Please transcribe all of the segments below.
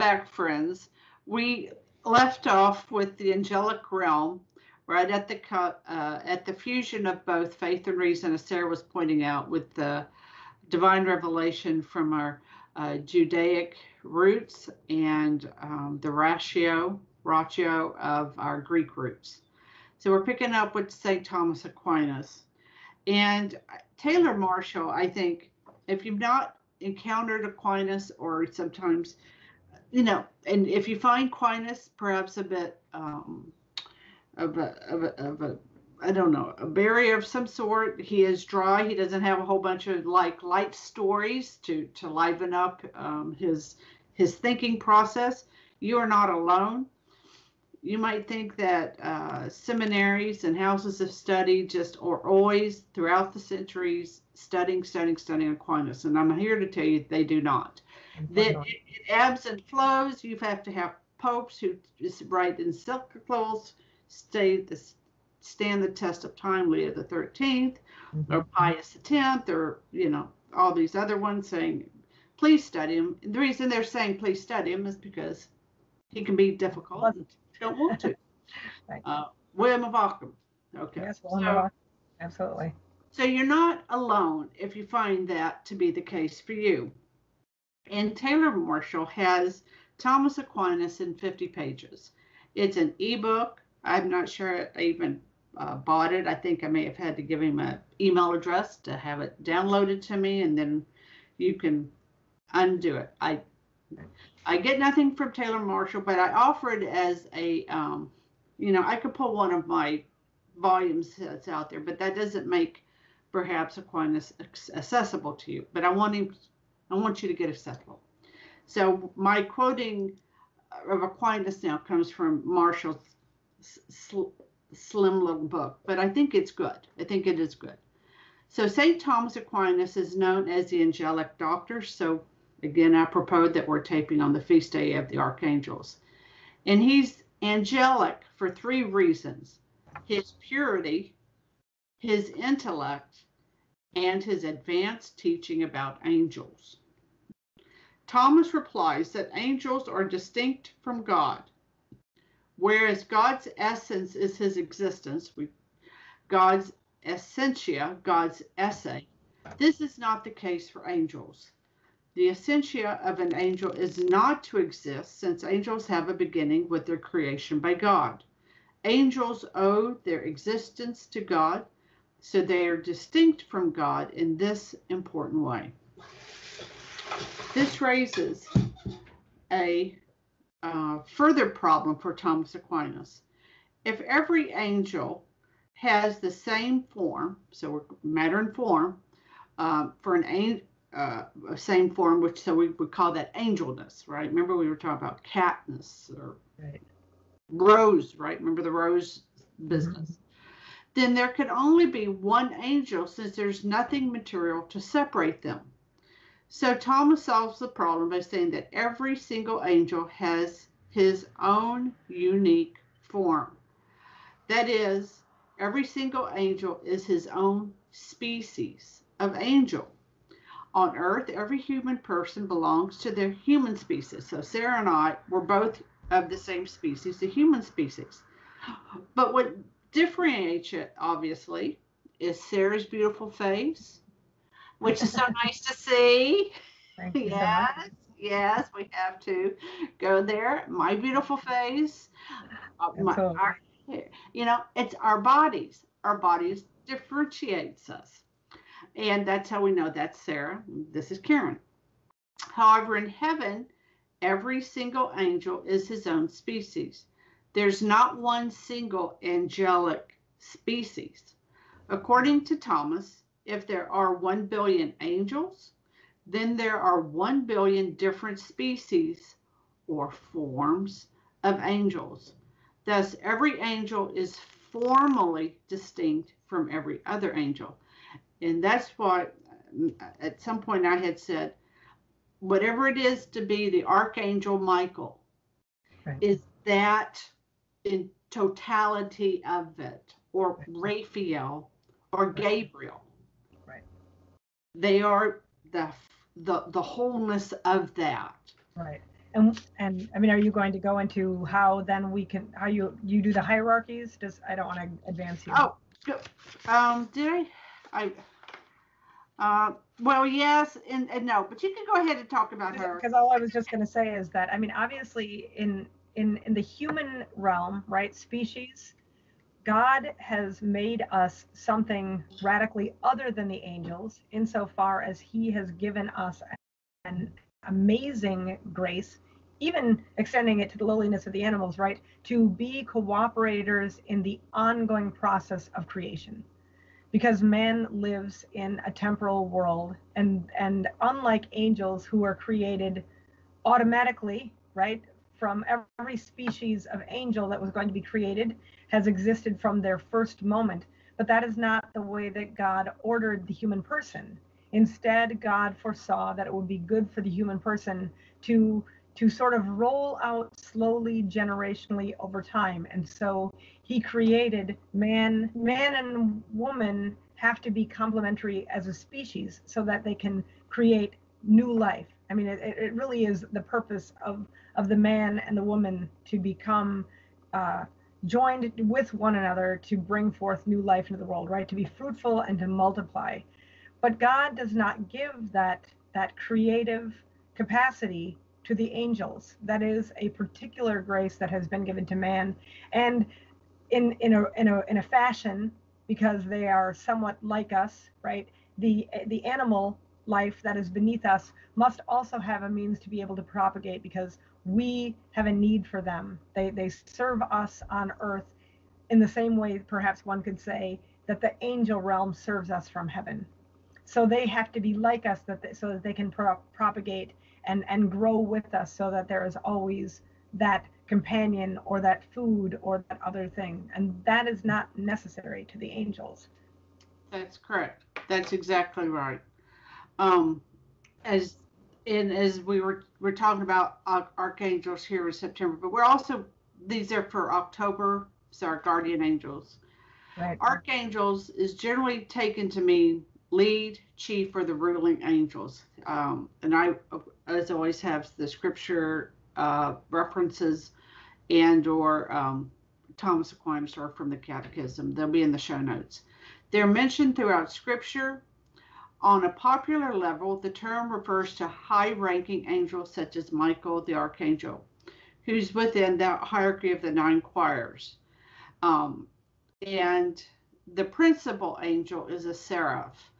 back, friends. We left off with the angelic realm, right at the fusion of both faith and reason, as Sarah was pointing out, with the divine revelation from our Judaic roots and the ratio of our Greek roots. So we're picking up with St. Thomas Aquinas. And Taylor Marshall, I think, if you've not encountered Aquinas, or sometimes, and if you find Aquinas perhaps a bit of a I don't know, a barrier of some sort. He is dry. He doesn't have a whole bunch of light stories to liven up his thinking process. You are not alone. You might think that seminaries and houses of study just are always throughout the centuries studying Aquinas, and I'm here to tell you they do not. That it ebbs and flows. You have to have popes who just write encyclicals, stand the test of time, Leo the 13th, or Pius X, or all these other ones saying, please study him. And the reason they're saying please study him is because he can be difficult. And don't want to. Right. William of Ockham. Okay. Yes, so, absolutely. So you're not alone if you find that to be the case for you. And Taylor Marshall has Thomas Aquinas in 50 pages. It's an ebook. I'm not sure I even bought it. I think I may have had to give him an email address to have it downloaded to me, and then you can undo it. I get nothing from Taylor Marshall, but I offer it as a, I could pull one of my volumes that's out there, but that doesn't make perhaps Aquinas accessible to you. But I want you to get accessible. So my quoting of Aquinas now comes from Marshall's slim little book, but I think it's good. I think it is good. So St. Thomas Aquinas is known as the angelic doctor. So again, apropos that we're taping on the feast day of the archangels. And he's angelic for 3 reasons: his purity, his intellect, and his advanced teaching about angels. Thomas replies that angels are distinct from God, whereas God's essence is his existence, God's essentia, God's essay. This is not the case for angels. The essentia of an angel is not to exist, since angels have a beginning with their creation by God. Angels owe their existence to God, so they are distinct from God in this important way. This raises a further problem for Thomas Aquinas. If every angel has the same form, so matter and form, for an angel, same form, which so we would call that angelness, right? Remember we were talking about catness or rose, right? Remember the rose business? Then there could only be one angel, since there's nothing material to separate them. So Thomas solves the problem by saying that every single angel has his own unique form. That is, every single angel is his own species of angel. On earth, every human person belongs to their human species. So Sarah and I were both of the same species, the human species. But what differentiates it, obviously, is Sarah's beautiful face, which is so nice to see. Yes, we have to go there. My beautiful face. It's our bodies. Our bodies differentiates us. And that's how we know that's Sarah. This is Karen. However, in heaven, every single angel is his own species. There's not one single angelic species. According to Thomas, if there are 1 billion angels, then there are 1 billion different species or forms of angels. Thus, every angel is formally distinct from every other angel. And that's why at some point I had said, whatever it is to be the Archangel Michael, is that in totality of it, or Raphael, or Gabriel. Right. They are the wholeness of that. Right. And I mean, are you going to go into how then how you do the hierarchies? I don't want to advance you. Oh, good. Did I? Well, yes and no, but you can go ahead and talk about her. Because all I was just going to say is that, I mean, obviously in the human realm, right, species, God has made us something radically other than the angels, insofar as he has given us an amazing grace, even extending it to the lowliness of the animals, right, to be cooperators in the ongoing process of creation. Because man lives in a temporal world, and unlike angels who are created automatically, right, from every species of angel that was going to be created has existed from their first moment. But that is not the way that God ordered the human person. Instead, God foresaw that it would be good for the human person to sort of roll out slowly, generationally over time. And so he created man and woman have to be complementary as a species so that they can create new life. I mean, it really is the purpose of the man and the woman to become joined with one another to bring forth new life into the world, right? To be fruitful and to multiply. But God does not give that creative capacity to the angels. That is a particular grace that has been given to man, and in a fashion, because they are somewhat like us, right? The animal life that is beneath us must also have a means to be able to propagate, because we have a need for them. They serve us on earth in the same way, perhaps one could say, that the angel realm serves us from heaven. So they have to be like us, so that they can propagate and grow with us, so that there is always that companion or that food or that other thing. And that is not necessary to the angels. That's correct. That's exactly right. Um, as as we're talking about archangels here in September, but we're also, these are for October. So our guardian angels. Right. Archangels is generally taken to mean lead, chief, or the ruling angels. And I, as always, have the scripture references and or Thomas Aquinas or from the Catechism. They'll be in the show notes. They're mentioned throughout scripture. On a popular level, the term refers to high-ranking angels such as Michael the Archangel, who's within the hierarchy of the nine choirs. Um, and the principal angel is a seraph.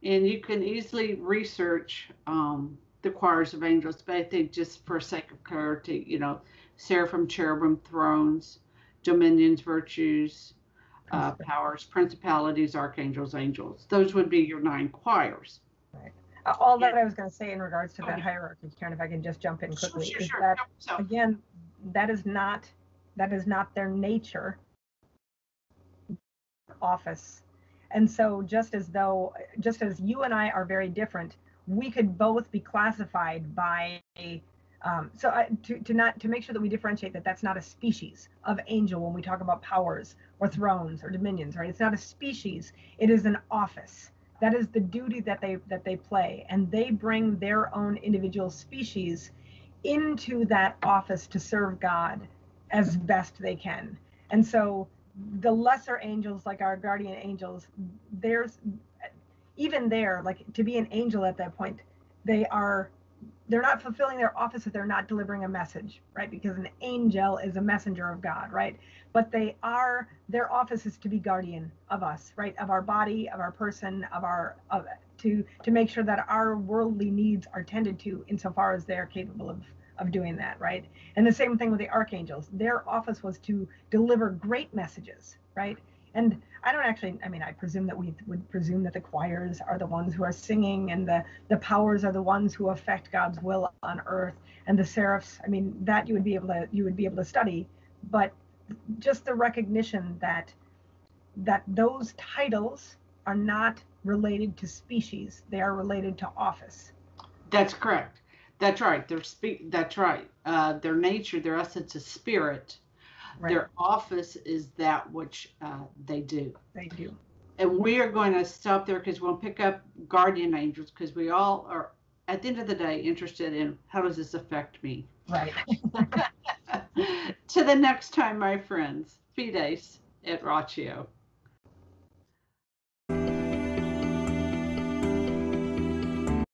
And you can easily research the choirs of angels, but I think just for sake of clarity, seraphim, cherubim, thrones, dominions, virtues, powers, principalities, archangels, angels. Those would be your nine choirs. Right. All Yeah. that I was going to say in regards to that hierarchy, Karen, if I can just jump in quickly, Sure, is sure. that, So, again, that is not their nature, office. And so just as you and I are very different, we could both be classified by to make sure that we differentiate that that's not a species of angel when we talk about powers or thrones or dominions, right? It's not a species, it is an office. That is the duty that they play, and they bring their own individual species into that office to serve God as best they can. And so the lesser angels, like our guardian angels, there's even there, like, to be an angel at that point, they're not fulfilling their office if they're not delivering a message, right? Because an angel is a messenger of God, right? But their office is to be guardian of us, right? Of our body, of our person, to make sure that our worldly needs are tended to insofar as they're capable of doing that, right? And the same thing with the archangels. Their office was to deliver great messages, right? And I don't actually, I mean, I presume that we would presume that the choirs are the ones who are singing, and the powers are the ones who affect God's will on earth, and the seraphs, I mean, that you would be able to study. But just the recognition that those titles are not related to species, they are related to office. that's correct. That's right. That's right. Their nature, their essence is spirit. Right. Their office is that which they do. They do. And we are going to stop there because we'll pick up guardian angels because we all are at the end of the day, interested in how does this affect me? Right. To the next time, my friends, fides et ratio.